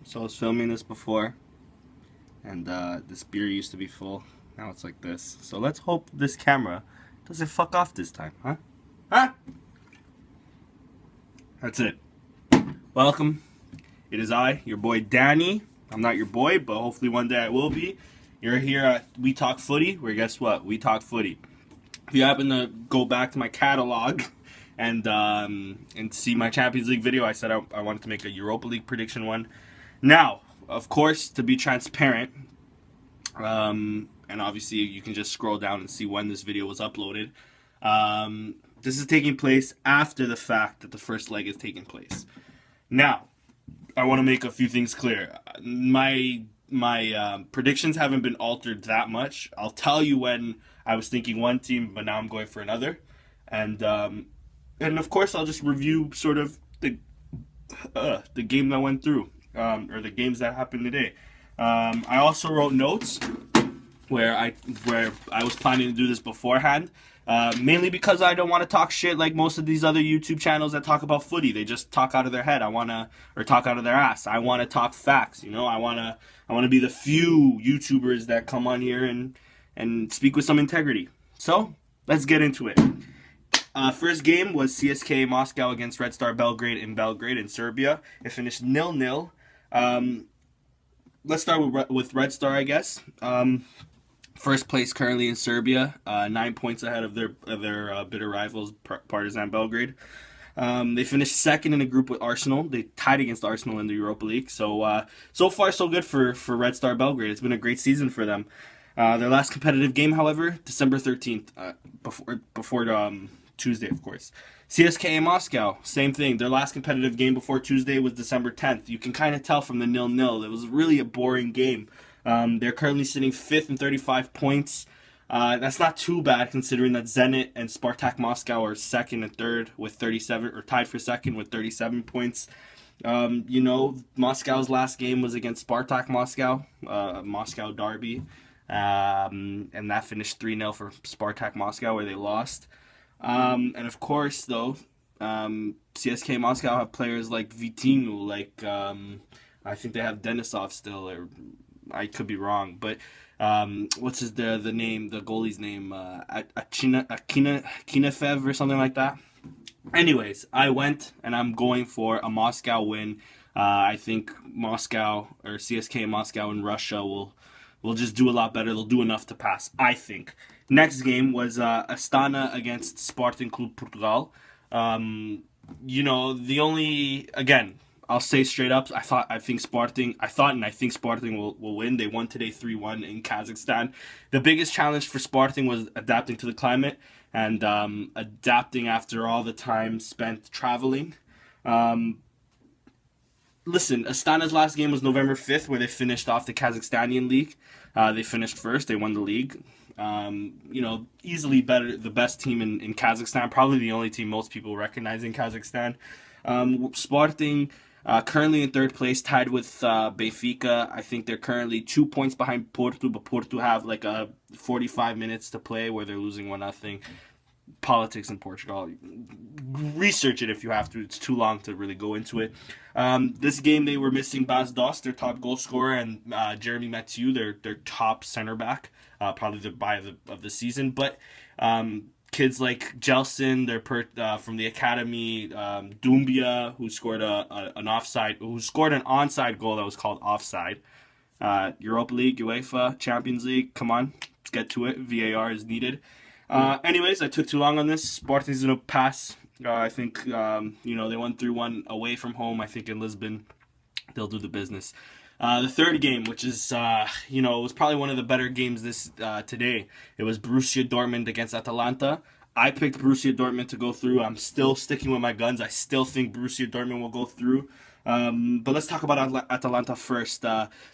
So I was filming this before, and this beer used to be full. Now it's like this. So let's hope this camera doesn't fuck off this time, huh? Huh? That's it. Welcome. It is I, your boy Danny. I'm not your boy, but hopefully one day I will be. You're here at We Talk Footy, where guess what? We talk footy. If you happen to go back to my catalog and see my Champions League video, I said I wanted to make a Europa League prediction one. Now, of course, to be transparent, and obviously you can just scroll down and see when this video was uploaded. This is taking place after the fact that the first leg is taking place. Now, I want to make a few things clear. My predictions haven't been altered that much. I'll tell you when I was thinking one team, but now I'm going for another, and of course I'll just review sort of the game that went through, or the games that happened today. I also wrote notes where I was planning to do this beforehand. Mainly because I don't want to talk shit like most of these other YouTube channels that talk about footy. They just talk out of their head. Or talk out of their ass. I want to talk facts. You know, I want to be the few YouTubers that come on here and speak with some integrity. So let's get into it. First game was CSKA Moscow against Red Star Belgrade in Serbia. It finished 0-0. Let's start with Red Star, I guess. First place currently in Serbia, 9 points ahead of their bitter rivals, Partizan Belgrade. They finished second in a group with Arsenal. They tied against Arsenal in the Europa League. So so far so good for Red Star Belgrade. It's been a great season for them. Their last competitive game, however, December 13th, before Tuesday, of course. CSKA Moscow, same thing. Their last competitive game before Tuesday was December 10th. You can kind of tell from the 0-0. It was really a boring game. They're currently sitting 5th and 35 points. That's not too bad considering that Zenit and Spartak Moscow are second and third with 37, or tied for second with 37 points. Moscow's last game was against Spartak Moscow, Moscow derby, and that finished 3-0 for Spartak Moscow, where they lost. And of course, though, CSK Moscow have players like Vitinho, I think they have Denisov still, or I could be wrong, but what's the name, the goalie's name, Kinefev or something like that. Anyways, I went and I'm going for a Moscow win. I think Moscow, or CSK Moscow in Russia, will just do a lot better. They'll do enough to pass, I think. Next game was Astana against Sporting Club Portugal. Again, I'll say straight up, I think Sporting will win. They won today 3-1 in Kazakhstan. The biggest challenge for Sporting was adapting to the climate and adapting after all the time spent traveling. Listen, Astana's last game was November 5th, where they finished off the Kazakhstanian league. They finished first. They won the league. Easily the best team in Kazakhstan. Probably the only team most people recognize in Kazakhstan. Sporting, currently in third place, tied with Benfica. I think they're currently 2 points behind Porto, but Porto have 45 minutes to play where they're losing 1-0. Politics in Portugal. Research it if you have to. It's too long to really go into it. This game they were missing Bas Dost, their top goal scorer, and Jeremy Mathieu, their top center back, probably the buy of the season. But kids like Jelson, from the academy, Doumbia, who scored an onside goal that was called offside. Europa League, UEFA, Champions League. Come on, let's get to it. VAR is needed. Anyways, I took too long on this. Sporting's gonna pass. I think they won 3-1 away from home. I think in Lisbon, they'll do the business. The third game, which is it was probably one of the better games today. It was Borussia Dortmund against Atalanta. I picked Borussia Dortmund to go through. I'm still sticking with my guns. I still think Borussia Dortmund will go through. But let's talk about Atalanta first.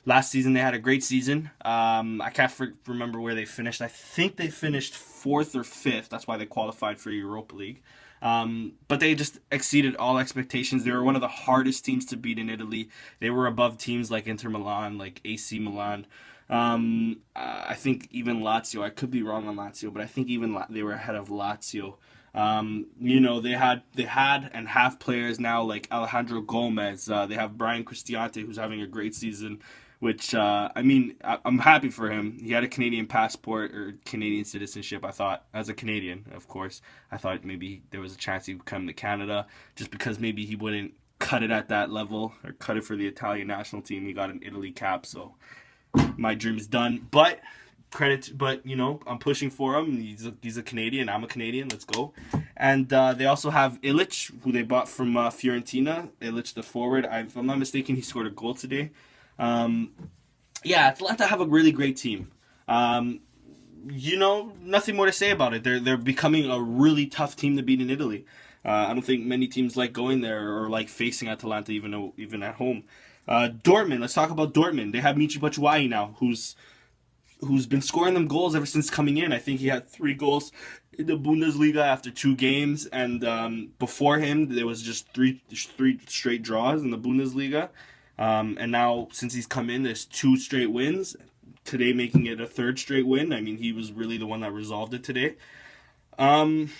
Last season they had a great season. I can't remember where they finished. I think they finished 4th or 5th. That's why they qualified for Europa League. But they just exceeded all expectations. They were one of the hardest teams to beat in Italy. They were above teams like Inter Milan, like AC Milan. I think even Lazio. I could be wrong on Lazio, but I think even they were ahead of Lazio. They had and have players now like Alejandro Gomez. They have Brian Cristante, who's having a great season. Which I'm happy for him. He had a Canadian passport or Canadian citizenship. I thought, as a Canadian, of course, I thought maybe there was a chance he would come to Canada, just because maybe he wouldn't cut it at that level or cut it for the Italian national team. He got an Italy cap, so my dream is done. But I'm pushing for him. He's a Canadian. I'm a Canadian. Let's go. And they also have Illich, who they bought from Fiorentina. Illich, the forward. If I'm not mistaken, he scored a goal today. Atlanta have a really great team. Nothing more to say about it. They're becoming a really tough team to beat in Italy. I don't think many teams like going there or like facing Atalanta even at home. Dortmund. Let's talk about Dortmund. They have Michy Batshuayi now, who's been scoring them goals ever since coming in. I think he had 3 goals in the Bundesliga after 2 games, and before him there was just three straight draws in the Bundesliga. And now, since he's come in, there's 2 straight wins. Today, making it a 3rd straight win. I mean, he was really the one that resolved it today. Dortmund.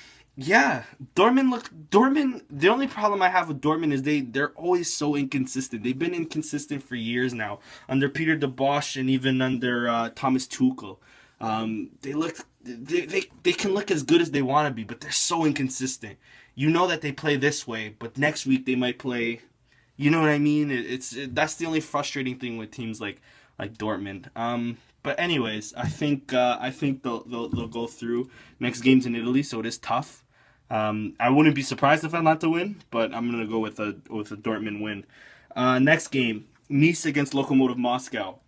The only problem I have with Dortmund is they're always so inconsistent. They've been inconsistent for years now, under Peter de Bosch and even under Thomas Tuchel. They can look as good as they want to be, but they're so inconsistent. You know that they play this way, but next week they might play. You know what I mean? That's the only frustrating thing with teams like Dortmund. But anyways, I think they'll go through. Next game's in Italy, so it is tough. I wouldn't be surprised if Atlanta win, but I'm gonna go with a Dortmund win. Next game, Nice against Lokomotiv Moscow.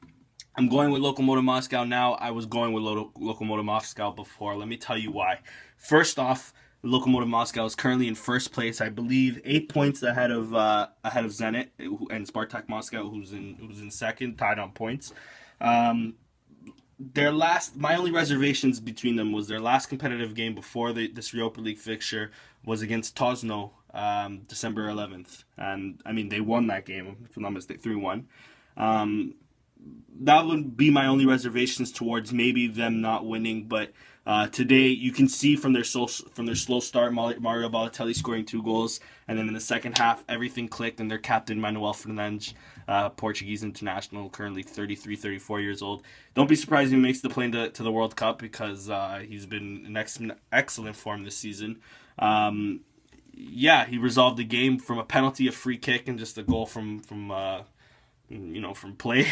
I'm going with Lokomotiv Moscow now. I was going with Lokomotiv Moscow before. Let me tell you why. First off, Lokomotiv Moscow is currently in first place, I believe, 8 points ahead of Zenit and Spartak Moscow, who's in second, tied on points. My only reservations between them was their last competitive game before this Europa League fixture was against Tosno, December 11th, and I mean they won that game, if I'm not mistaken, 3-1. That would be my only reservations towards maybe them not winning, but today you can see from their slow start, Mario Balotelli scoring 2 goals, and then in the second half everything clicked, and their captain Manuel Fernandes, Portuguese international, currently 33, 34 years old. Don't be surprised if he makes the play to the World Cup, because he's been in excellent form this season. He resolved the game from a penalty, a free kick, and just a goal from play.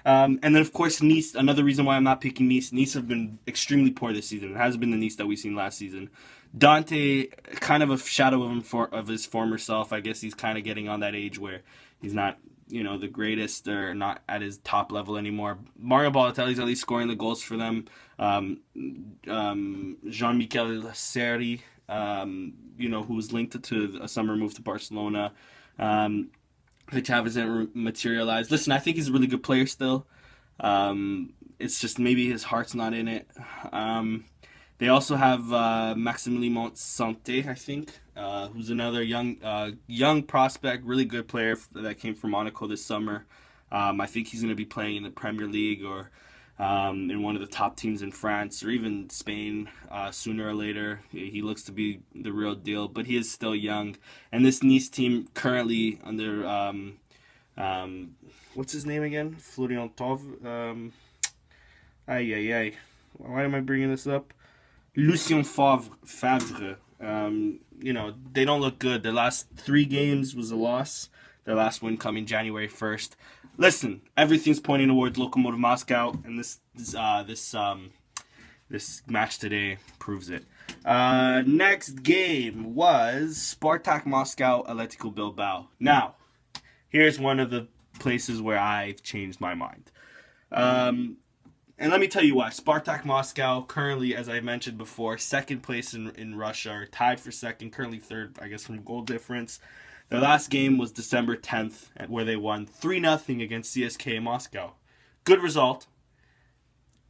And then, of course, Nice. Another reason why I'm not picking Nice. Nice have been extremely poor this season. It hasn't been the Nice that we've seen last season. Dante, kind of a shadow of his former self. I guess he's kind of getting on that age where he's not, the greatest, or not at his top level anymore. Mario Balotelli's at least scoring the goals for them. Jean-Michel Seri, who's linked to a summer move to Barcelona. Which hasn't materialized. Listen, I think he's a really good player still. It's just maybe his heart's not in it. They also have Maximilien Santé, I think, who's another young prospect, really good player that came from Monaco this summer. I think he's going to be playing in the Premier League or in one of the top teams in France or even Spain sooner or later. He looks to be the real deal, but he is still young. And this Nice team currently under what's his name again? Florian Thauvre. Why am I bringing this up? Lucien Favre. They don't look good. Their last 3 games was a loss. Their last win coming January 1st. Listen, everything's pointing towards Lokomotiv Moscow, and this match today proves it. Next game was Spartak Moscow, Atletico Bilbao. Now, here's one of the places where I've changed my mind. And let me tell you why. Spartak Moscow, currently, as I mentioned before, second place in Russia, or tied for second, currently third, I guess, from goal difference. Their last game was December 10th, where they won 3-0 against CSKA Moscow. Good result.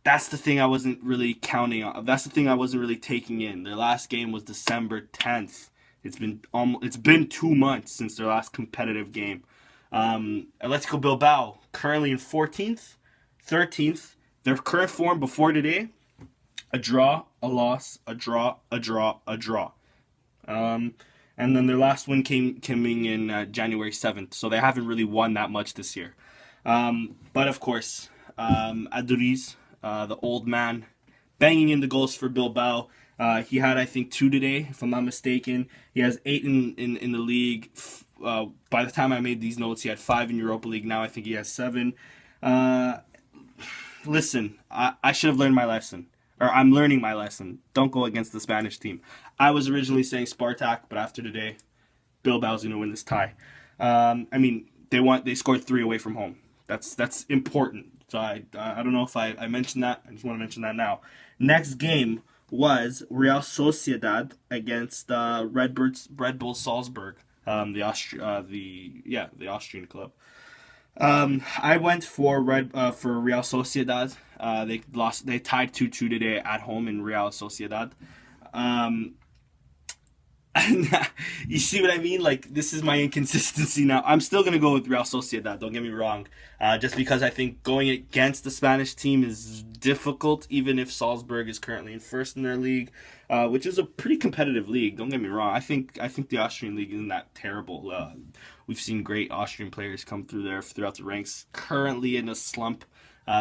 That's the thing I wasn't really counting on. That's the thing I wasn't really taking in. Their last game was December 10th. It's been 2 months since their last competitive game. Atletico Bilbao, currently in 14th, 13th. Their current form before today, a draw, a loss, a draw, a draw, a draw. And then their last win coming in January 7th, so they haven't really won that much this year. But of course, Aduriz, the old man, banging in the goals for Bilbao. He had, I think, 2 today, if I'm not mistaken. He has 8 in the league. By the time I made these notes, he had 5 in Europa League. Now I think he has 7. Listen, I should have learned my lesson. Or I'm learning my lesson. Don't go against the Spanish team. I was originally saying Spartak, but after today, Bilbao's going to win this tie. I mean, they scored 3 away from home. That's important. So I don't know if I mentioned that. I just want to mention that now. Next game was Real Sociedad against Red Bull Salzburg, the Austrian club. I went for Real Sociedad. They tied 2-2 today at home in Real Sociedad. You see what I mean? Like, this is my inconsistency now. I'm still going to go with Real Sociedad, don't get me wrong. Just because I think going against the Spanish team is difficult, even if Salzburg is currently in first in their league, which is a pretty competitive league, don't get me wrong. I think the Austrian league isn't that terrible. We've seen great Austrian players come through there throughout the ranks. Currently in a slump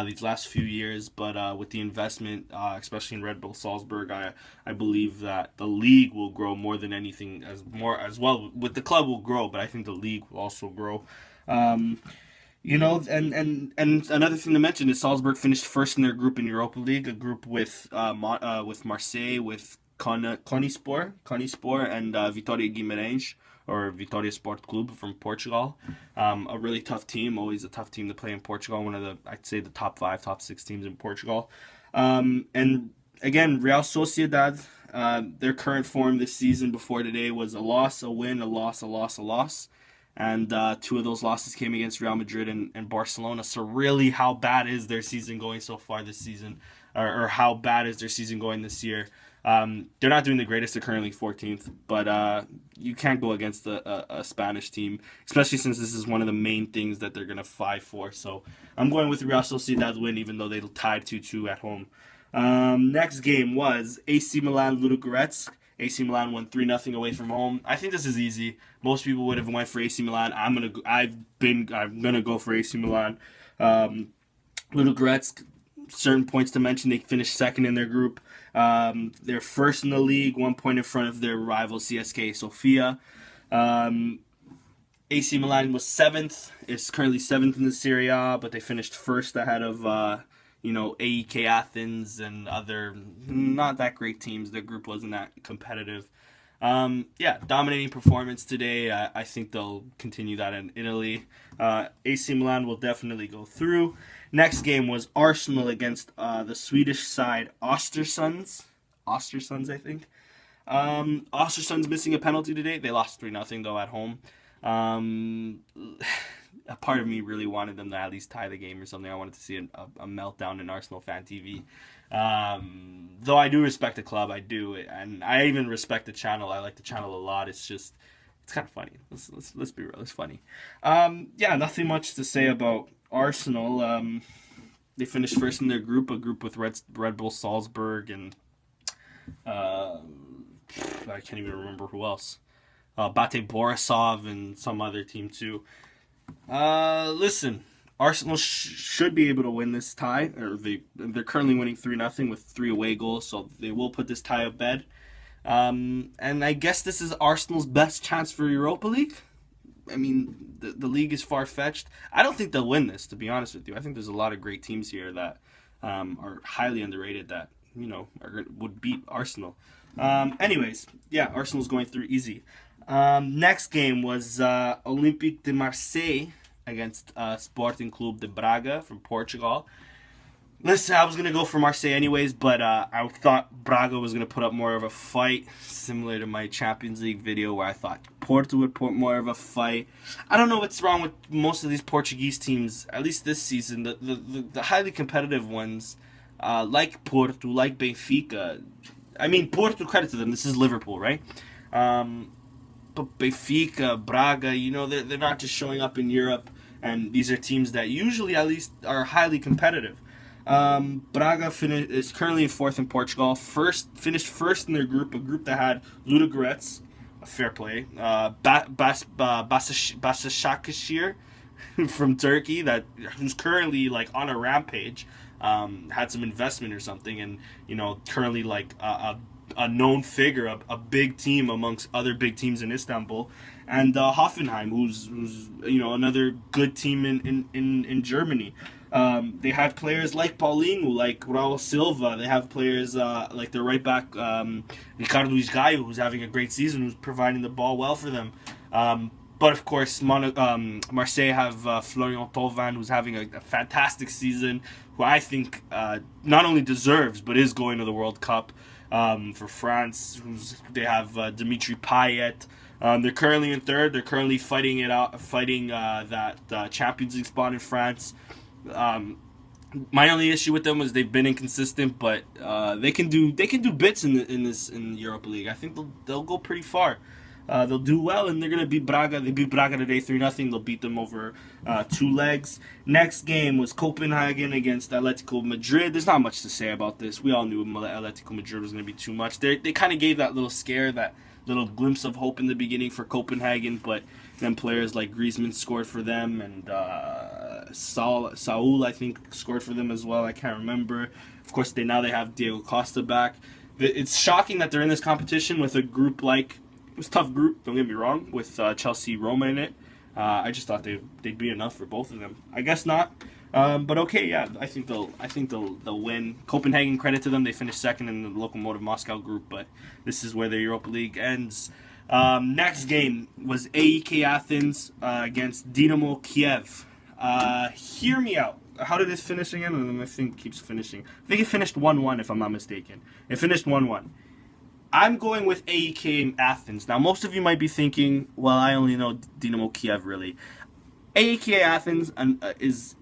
these last few years, but with the investment, especially in Red Bull Salzburg, I believe that the league will grow more than anything, as well. With the club will grow, but I think the league will also grow. You know, and another thing to mention is Salzburg finished first in their group in Europa League, a group with Marseille, with Conispor, and Vitória Guimarães, or Vitória Sport Club from Portugal. A really tough team, always a tough team to play in Portugal. One of I'd say the top 5, top 6 teams in Portugal. And again, Real Sociedad, their current form this season before today was a loss, a win, a loss, a loss, a loss. And 2 of those losses came against Real Madrid and Barcelona. So really, how bad is their season going so far this season? Or how bad is their season going this year? They're not doing the greatest. They're currently 14th, but you can't go against a Spanish team, especially since this is one of the main things that they're going to fight for. So I'm going with Real Sociedad win, even though they tied 2-2 at home. Next game was AC Milan Ludogorets. AC Milan won 3-0 away from home. I think this is easy. Most people would have went for AC Milan. I'm gonna go for AC Milan. Ludogorets, certain points to mention, they finished second in their group. They're first in the league, 1 point in front of their rival CSKA Sofia. AC Milan was 7th. It's currently 7th in the Serie A, but they finished first ahead of AEK Athens and other not that great teams. Their group wasn't that competitive. Dominating performance today. I think they'll continue that in Italy. AC Milan will definitely go through. Next game was Arsenal against the Swedish side Östersunds, I think. Östersunds missing a penalty today. They lost 3-0 though at home. A part of me really wanted them to at least tie the game or something. I wanted to see a meltdown in Arsenal fan TV. Though I do respect the club, I do, and I even respect the channel. I like the channel a lot. It's kind of funny. Let's be real. It's funny. Nothing much to say about Arsenal. They finished first in their group, a group with Red Bull Salzburg and I can't even remember who else. Bate Borisov and some other team too. Listen, Arsenal should be able to win this tie, or they're currently winning 3-0 with 3 away goals, so they will put this tie to bed. And I guess this is Arsenal's best chance for Europa League. I mean, the league is far-fetched. I don't think they'll win this, to be honest with you. I think there's a lot of great teams here that are highly underrated that, would beat Arsenal. Arsenal's going through easy. Next game was Olympique de Marseille against Sporting Clube de Braga from Portugal. Listen, I was going to go for Marseille anyways, but I thought Braga was going to put up more of a fight, similar to my Champions League video where I thought Porto would put more of a fight. I don't know what's wrong with most of these Portuguese teams, at least this season. The highly competitive ones, like Porto, like Benfica. I mean, Porto, credit to them, this is Liverpool, right? But Benfica, Braga, they're not just showing up in Europe, and these are teams that usually at least are highly competitive. Braga is currently 4th in Portugal. Finished first in their group, a group that had Ludogorets, Fair play. Basashakashir from Turkey, that who's currently like on a rampage, had some investment or something, and currently like a known figure, a big team amongst other big teams in Istanbul, and Hoffenheim, who's another good team in Germany. They have players like Paulinho, like Raul Silva. They have players like their right back Ricardo Isgaio, who's having a great season, who's providing the ball well for them. But of course, Marseille have Florian Thauvin, who's having a fantastic season, who I think not only deserves but is going to the World Cup for France. They have Dimitri Payet. They're currently in third. They're currently fighting that Champions League spot in France. My only issue with them was they've been inconsistent, but they can do bits in the Europa League. I think they'll go pretty far. They'll do well, and they're gonna beat Braga. They beat Braga today 3-0. They'll beat them over 2 legs. Next game was Copenhagen against Atletico Madrid. There's not much to say about this. We all knew Atletico Madrid was gonna be too much. They kind of gave that little scare, that little glimpse of hope in the beginning for Copenhagen, but then players like Griezmann scored for them, and Saul I think scored for them as well. I can't remember. Of course, they have Diego Costa back. It's shocking that they're in this competition with a group like. It was a tough group, don't get me wrong, with Chelsea, Roma in it. I just thought they'd be enough for both of them. I guess not, but okay, yeah. I think they'll win. Copenhagen, credit to them, they finished second in the Lokomotiv Moscow group, but this is where the Europa League ends. Next game was AEK Athens against Dynamo Kiev. Hear me out. How did this finish again? I think it keeps finishing. I think it finished 1-1 if I'm not mistaken. It finished 1-1. I'm going with AEK in Athens. Now, most of you might be thinking, well, I only know Dynamo Kiev, really. AEK Athens is,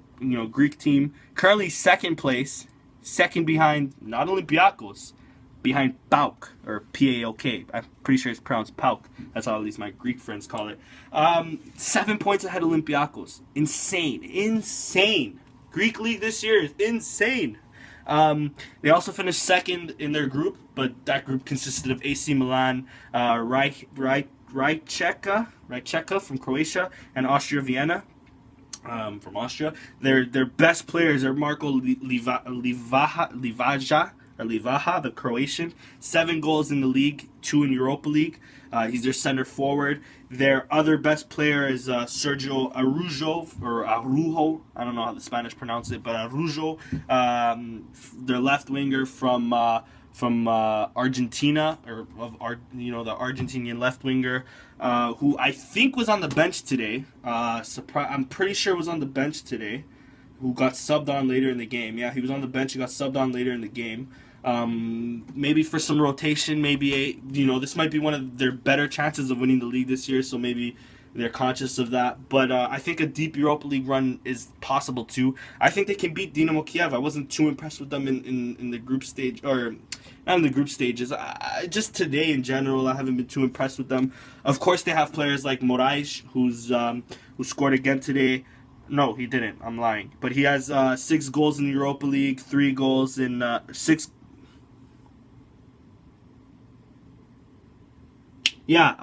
Greek team, currently second place, second behind not Olympiacos, behind PAOK, or PAOK. I'm pretty sure it's pronounced PAOK. That's how at least my Greek friends call it. 7 points ahead of Olympiacos. Insane. Greek league this year is insane. They also finished second in their group, but that group consisted of AC Milan, Rijeka from Croatia, and Austria Vienna from Austria. Their best players are Marko Livaja, the Croatian. 7 goals in the league, 2 in Europa League. He's their center forward. Their other best player is Sergio Arujo. I don't know how the Spanish pronounce it, but Arujo, their left winger from Argentina, the Argentinian left winger, who I think was on the bench today. I'm pretty sure was on the bench today. Who got subbed on later in the game? Yeah, he was on the bench. He got subbed on later in the game. Maybe for some rotation, maybe this might be one of their better chances of winning the league this year, so maybe they're conscious of that. But I think a deep Europa League run is possible too. I think they can beat Dynamo Kiev. I wasn't too impressed with them in the group stage, or not in the group stages. Just today in general, I haven't been too impressed with them. Of course, they have players like Moraes, who scored again today. No, he didn't. I'm lying. But he has 6 goals in the Europa League, 3 goals in 6. Yeah,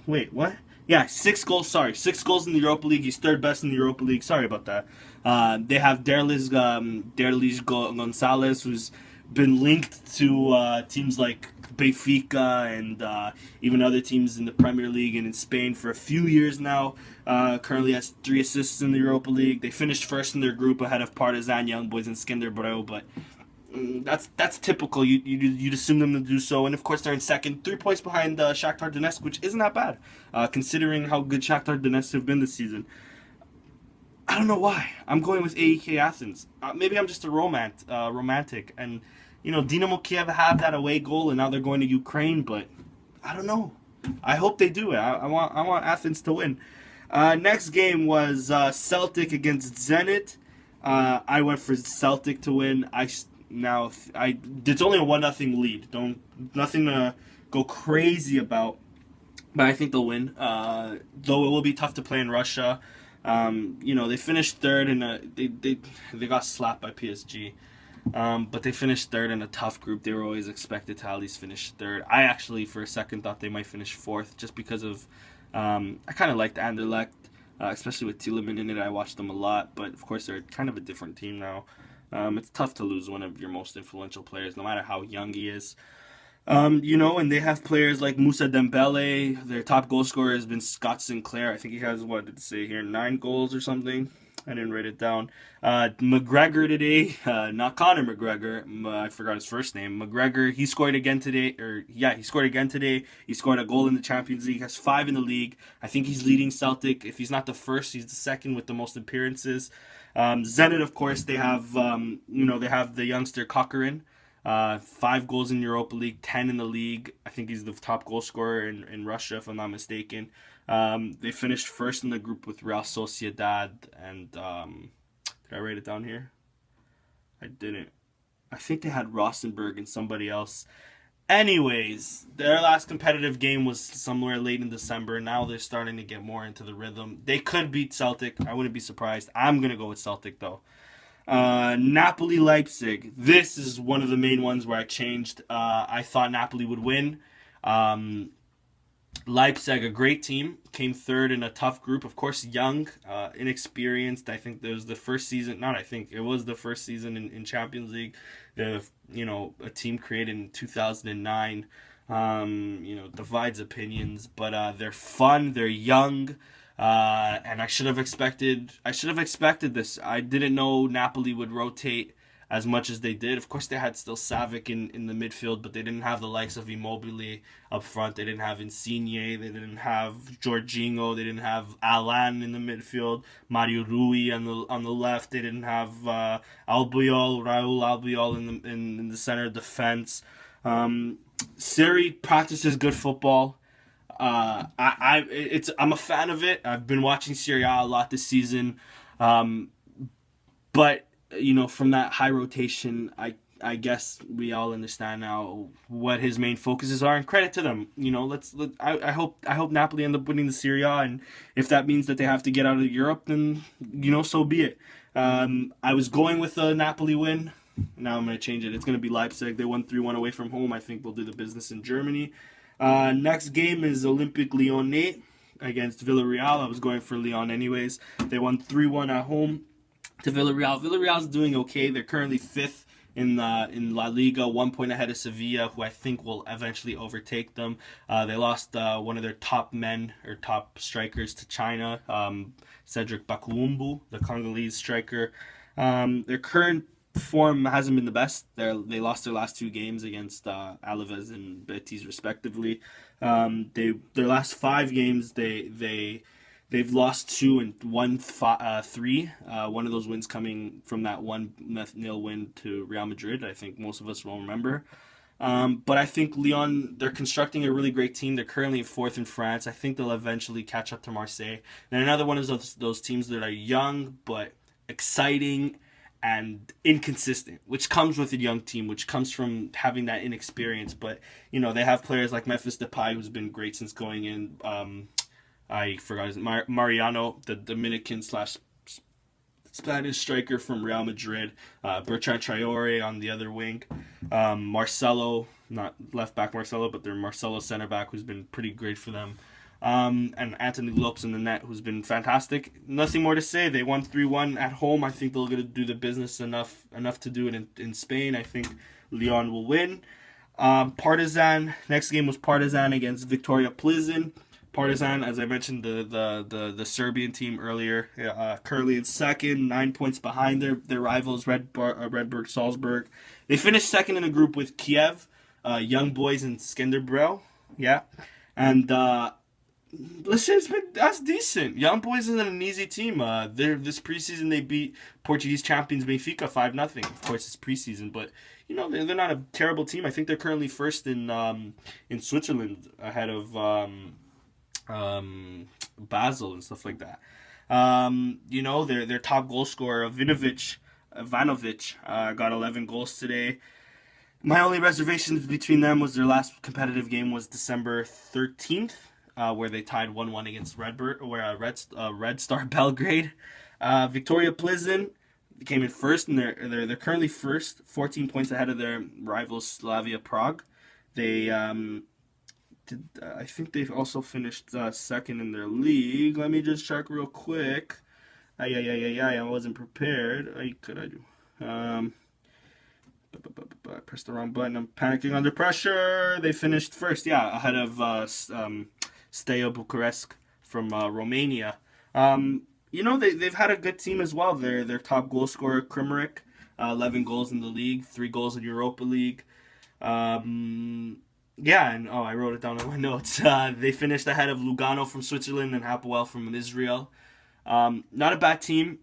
wait, what? Yeah, 6 goals, sorry. 6 goals in the Europa League. He's third best in the Europa League. Sorry about that. They have Derlis Gonzalez, who's been linked to teams like Benfica and even other teams in the Premier League and in Spain for a few years now. Currently has 3 assists in the Europa League. They finished first in their group ahead of Partizan, Young Boys, and Skenderbreu, but that's typical. You'd assume them to do so, and of course they're in second, 3 points behind Shakhtar Donetsk, which isn't that bad, considering how good Shakhtar Donetsk have been this season. I don't know why. I'm going with AEK Athens. Maybe I'm just a romantic, and Dynamo Kiev have that away goal, and now they're going to Ukraine, but I don't know. I hope they do it. I want Athens to win. Next game was Celtic against Zenit. I went for Celtic to win. It's only a 1-0 lead. Nothing to go crazy about, but I think they'll win. Though it will be tough to play in Russia. They finished third, and they got slapped by PSG. But they finished third in a tough group. They were always expected to at least finish third. I actually, for a second, thought they might finish fourth just because of I kind of liked Anderlecht, especially with Tielemans in it. I watched them a lot, but of course they're kind of a different team now. It's tough to lose one of your most influential players, no matter how young he is. And they have players like Moussa Dembele. Their top goal scorer has been Scott Sinclair. I think he has, what did it say here, 9 goals or something? I didn't write it down. McGregor today, not Conor McGregor. I forgot his first name. McGregor, he scored again today. He scored again today. He scored a goal in the Champions League. Has 5 in the league. I think he's leading Celtic. If he's not the first, he's the second with the most appearances. Zenit, of course, they have they have the youngster Cochran. 5 goals in Europa League, 10 in the league. I think he's the top goal scorer in Russia, if I'm not mistaken. They finished first in the group with Real Sociedad, and did I write it down here? I didn't. I think they had Rosenborg and somebody else. Anyways, their last competitive game was somewhere late in December. Now they're starting to get more into the rhythm. They could beat Celtic. I wouldn't be surprised. I'm going to go with Celtic, though. Napoli Leipzig. This is one of the main ones where I changed. I thought Napoli would win. Leipzig, a great team, came third in a tough group. Of course, young, inexperienced. I think it was the first season. Not I think it was the first season in Champions League. A team created in 2009. Divides opinions, but they're fun. They're young. And I should have expected this. I didn't know Napoli would rotate as much as they did. Of course, they had still Savic in the midfield, but they didn't have the likes of Immobile up front. They didn't have Insigne. They didn't have Jorginho. They didn't have Alan in the midfield. Mario Rui on the left. They didn't have Raul Albiol in the center of defense. Siri practices good football. I'm a fan of it. I've been watching Serie A a lot this season, but from that high rotation, I guess we all understand now what his main focuses are, and credit to them. I hope Napoli end up winning the Serie A, and if that means that they have to get out of Europe, then so be it. I was going with a Napoli win. Now I'm going to change it. It's going to be Leipzig. They won 3-1 away from home. I think they'll do the business in Germany. Next game is Olympique Lyonnais against Villarreal. I was going for Lyon anyways. They won 3-1 at home to Villarreal. Villarreal's doing okay. They're currently 5th in La Liga, 1 point ahead of Sevilla, who I think will eventually overtake them. They lost one of their top strikers to China, Cedric Bakumbu, the Congolese striker. Their current form hasn't been the best. They lost their last 2 games against Alaves and Betis respectively. Their last 5 games they've lost 2 and won 3. One of those wins coming from that 1-0 win to Real Madrid. I think most of us will remember. But I think Lyon, they're constructing a really great team. They're currently 4th in France. I think they'll eventually catch up to Marseille. And another one of those teams that are young but exciting and inconsistent, which comes with a young team, which comes from having that inexperience. But they have players like Memphis Depay, who's been great since going in. I forgot his Mariano, the Dominican / Spanish striker from Real Madrid. Bertrand Traore on the other wing. Marcelo, not left back Marcelo, but their Marcelo center back, who's been pretty great for them. And Anthony Lopes in the net, who's been fantastic. Nothing more to say. They won 3-1 at home. I think they're going to do the business enough to do it in Spain. I think Lyon will win. Partizan. Next game was Partizan against Victoria Plzeň. Partizan, as I mentioned, the Serbian team earlier, currently in second, 9 points behind their rivals, Redberg Salzburg. They finished second in a group with Kiev, Young Boys, and Skenderbrouw. Yeah, and listen, that's decent. Young Boys isn't an easy team. This preseason they beat Portuguese champions Benfica 5-0. Of course, it's preseason, but they're not a terrible team. I think they're currently first in Switzerland, ahead of Basel and stuff like that. Their top goal scorer Ivanovic got 11 goals today. My only reservations between them was their last competitive game was December 13th, where they tied 1-1 against Red Star Belgrade. Victoria Plzeň, came in first, and they're currently first, 14 points ahead of their rivals Slavia Prague. They I think they've also finished second in their league. Let me just check real quick. I wasn't prepared. Could I do? I pressed the wrong button. I'm panicking under pressure. They finished first, yeah, ahead of Steaua Bucharest from Romania. They've had a good team as well. Their top goal scorer, Krimeric, 11 goals in the league, 3 goals in Europa League. Yeah, and I wrote it down in my notes. They finished ahead of Lugano from Switzerland and Hapoel from Israel. Not a bad team.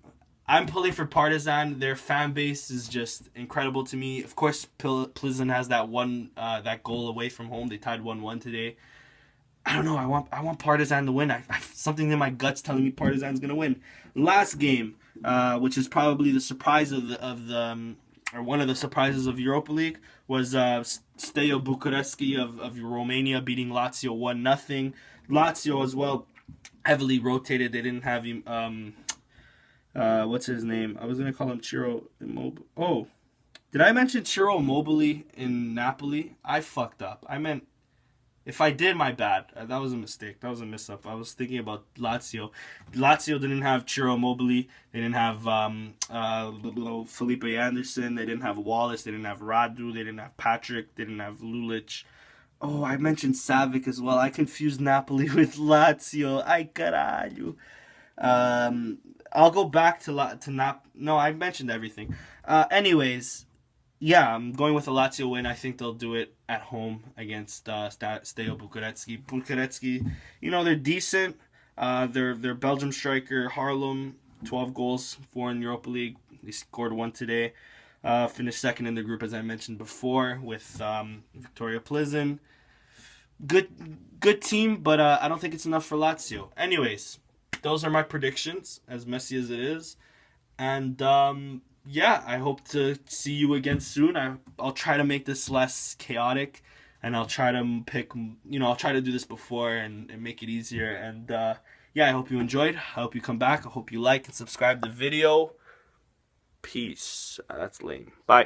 I'm pulling for Partizan. Their fan base is just incredible to me. Of course, Plzeň has that goal away from home. They tied 1-1 today. I don't know. I want Partizan to win. I something in my gut's telling me Partizan's gonna win. Last game, which is probably the surprise or one of the surprises of Europa League, was Steaua Bucharest of Romania beating Lazio 1-0. Lazio as well heavily rotated. They didn't have what's his name? I was gonna call him Ciro Immobile. Oh, did I mention Ciro Immobile in Napoli? I fucked up. I meant, if I did, my bad. That was a mistake. That was a mess up. I was thinking about Lazio. Lazio didn't have Ciro Immobile. They didn't have Felipe Anderson. They didn't have Wallace. They didn't have Radu. They didn't have Patrick. They didn't have Lulic. Oh, I mentioned Savic as well. I confused Napoli with Lazio. Ay caralho. I'll go back to No, I mentioned everything. Anyways, yeah, I'm going with a Lazio win. I think they'll do it at home against Steaua Bucharest. Bucharest, they're decent. Their Belgium striker Harlem, 12 goals, 4 in Europa League. They scored 1 today. Finished second in the group, as I mentioned before, with Victoria Plzeň. Good team, but I don't think it's enough for Lazio. Anyways, those are my predictions, as messy as it is. And yeah, I hope to see you again soon. I'll try to make this less chaotic, and I'll try to pick, I'll try to do this before and make it easier. And yeah, I hope you enjoyed. I hope you come back. I hope you like and subscribe the video. Peace. That's lame. Bye.